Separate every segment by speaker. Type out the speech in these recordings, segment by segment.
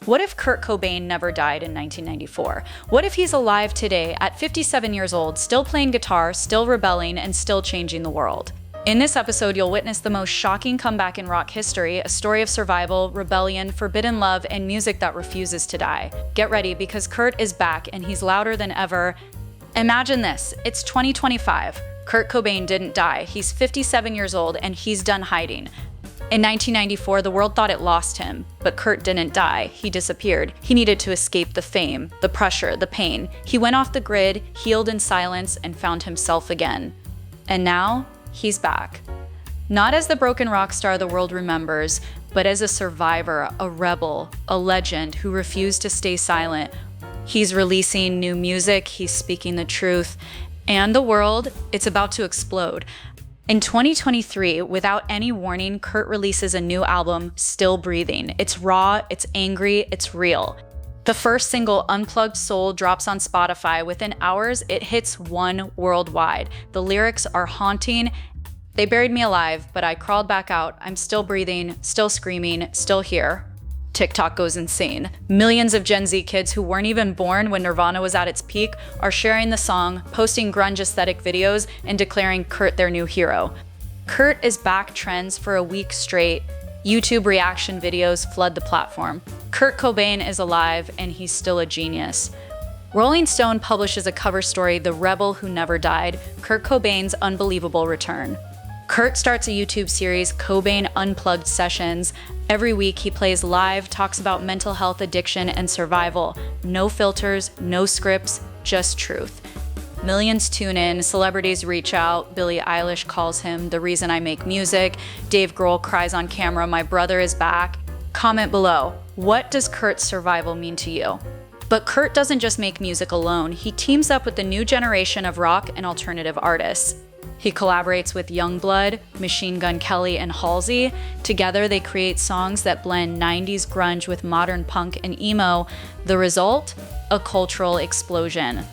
Speaker 1: What if Kurt Cobain never died in 1994? What if he's alive today at 57 years old, still playing guitar, still rebelling, and still changing the world? In this episode, you'll witness the most shocking comeback in rock history, a story of survival, rebellion, forbidden love, and music that refuses to die. Get ready, because Kurt is back and he's louder than ever. Imagine this, it's 2025. Kurt Cobain didn't die. He's 57 years old and he's done hiding. In 1994, the world thought it lost him, but Kurt didn't die. He disappeared. He needed to escape the fame, the pressure, the pain. He went off the grid, healed in silence, and found himself again. And now, he's back. Not as the broken rock star the world remembers, but as a survivor, a rebel, a legend who refused to stay silent. He's releasing new music, he's speaking the truth, and the world, it's about to explode. In 2023, without any warning, Kurt releases a new album, Still Breathing. It's raw, it's angry, it's real. The first single, Unplugged Soul, drops on Spotify. Within hours, it hits 1 worldwide. The lyrics are haunting. They buried me alive, but I crawled back out. I'm still breathing, still screaming, still here. TikTok goes insane. Millions of Gen Z kids who weren't even born when Nirvana was at its peak are sharing the song, posting grunge aesthetic videos, and declaring Kurt their new hero. Kurt is back trends for a week straight. YouTube reaction videos flood the platform. Kurt Cobain is alive, and he's still a genius. Rolling Stone publishes a cover story, The Rebel Who Never Died, Kurt Cobain's unbelievable return. Kurt starts a YouTube series, Cobain Unplugged Sessions. Every week he plays live, talks about mental health, addiction, and survival. No filters, no scripts, just truth. Millions tune in, celebrities reach out. Billie Eilish calls him the reason I make music. Dave Grohl cries on camera, my brother is back. Comment below, what does Kurt's survival mean to you? But Kurt doesn't just make music alone. He teams up with the new generation of rock and alternative artists. He collaborates with Youngblood, Machine Gun Kelly, and Halsey. Together, they create songs that blend 90s grunge with modern punk and emo. The result? A cultural explosion.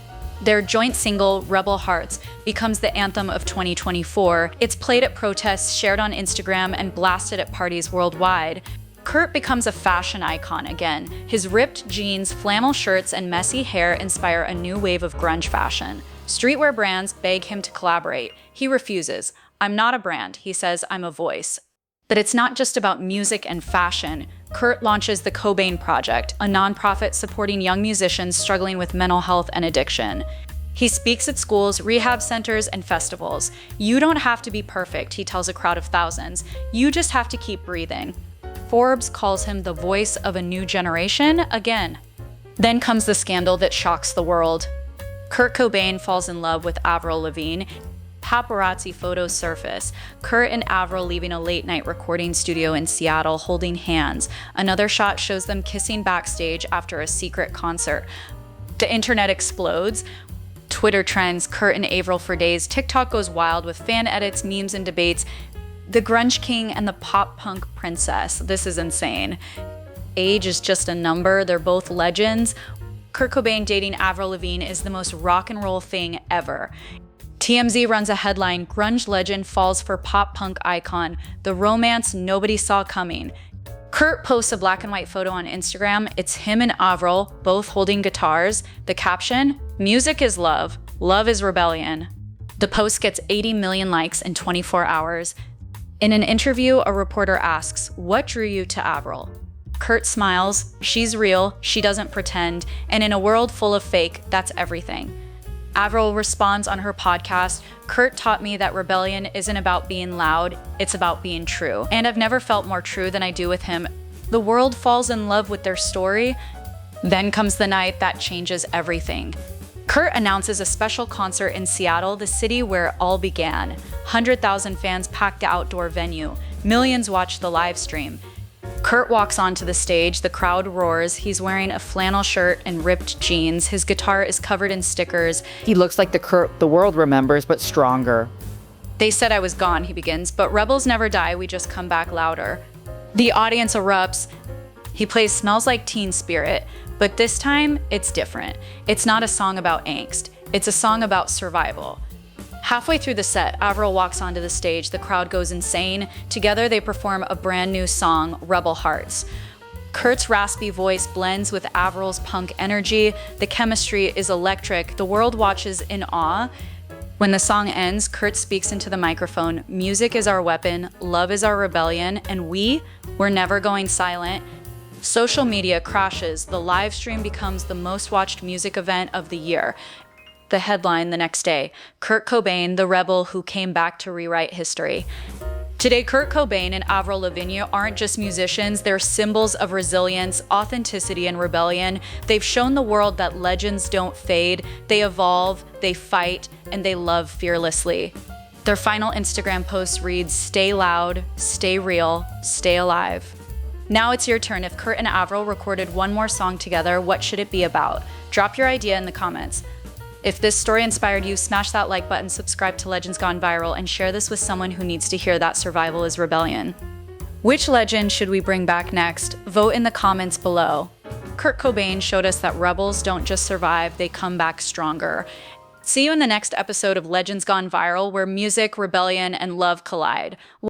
Speaker 1: Their joint single, Rebel Hearts, becomes the anthem of 2024. It's played at protests, shared on Instagram, and blasted at parties worldwide. Kurt becomes a fashion icon again. His ripped jeans, flannel shirts, and messy hair inspire a new wave of grunge fashion. Streetwear brands beg him to collaborate. He refuses. I'm not a brand, he says, I'm a voice. But it's not just about music and fashion. Kurt launches the Cobain Project, a nonprofit supporting young musicians struggling with mental health and addiction. He speaks at schools, rehab centers, and festivals. You don't have to be perfect, he tells a crowd of thousands. You just have to keep breathing. Forbes calls him the voice of a new generation again. Then comes the scandal that shocks the world. Kurt Cobain falls in love with Avril Lavigne. Paparazzi photos surface. Kurt and Avril leaving a late-night recording studio in Seattle holding hands. Another shot shows them kissing backstage after a secret concert. The internet explodes. Twitter trends Kurt and Avril for days. TikTok goes wild with fan edits, memes, and debates. The grunge king and the pop-punk princess. This is insane. Age is just a number. They're both legends. Kurt Cobain dating Avril Lavigne is the most rock and roll thing ever. TMZ runs a headline, Grunge legend falls for pop-punk icon. The romance nobody saw coming. Kurt posts a black and white photo on Instagram. It's him and Avril, both holding guitars. The caption, music is love, love is rebellion. The post gets 80 million likes in 24 hours. In an interview, a reporter asks, what drew you to Avril? Kurt smiles, she's real, she doesn't pretend, and in a world full of fake, that's everything. Avril responds on her podcast, Kurt taught me that rebellion isn't about being loud, it's about being true. And I've never felt more true than I do with him. The world falls in love with their story. Then comes the night that changes everything. Kurt announces a special concert in Seattle, the city where it all began. 100,000 fans packed the outdoor venue. Millions watched the live stream. Kurt walks onto the stage, the crowd roars, he's wearing a flannel shirt and ripped jeans, his guitar is covered in stickers.
Speaker 2: He looks like the Kurt the world remembers, but stronger.
Speaker 1: They said I was gone, he begins, but rebels never die, we just come back louder. The audience erupts. He plays Smells Like Teen Spirit, but this time, it's different. It's not a song about angst, it's a song about survival. Halfway through the set, Avril walks onto the stage, the crowd goes insane. Together they perform a brand new song, Rebel Hearts. Kurt's raspy voice blends with Avril's punk energy. The chemistry is electric. The world watches in awe. When the song ends, Kurt speaks into the microphone. Music is our weapon, love is our rebellion, and we're never going silent. Social media crashes. The live stream becomes the most watched music event of the year. The headline the next day, Kurt Cobain, the rebel who came back to rewrite history. Today, Kurt Cobain and Avril Lavigne aren't just musicians, they're symbols of resilience, authenticity, and rebellion. They've shown the world that legends don't fade, they evolve, they fight, and they love fearlessly. Their final Instagram post reads, "Stay loud, stay real, stay alive." Now it's your turn. If Kurt and Avril recorded one more song together, what should it be about? Drop your idea in the comments. If this story inspired you, smash that like button, subscribe to Legends Gone Viral, and share this with someone who needs to hear that survival is rebellion. Which legend should we bring back next? Vote in the comments below. Kurt Cobain showed us that rebels don't just survive, they come back stronger. See you in the next episode of Legends Gone Viral, where music, rebellion, and love collide.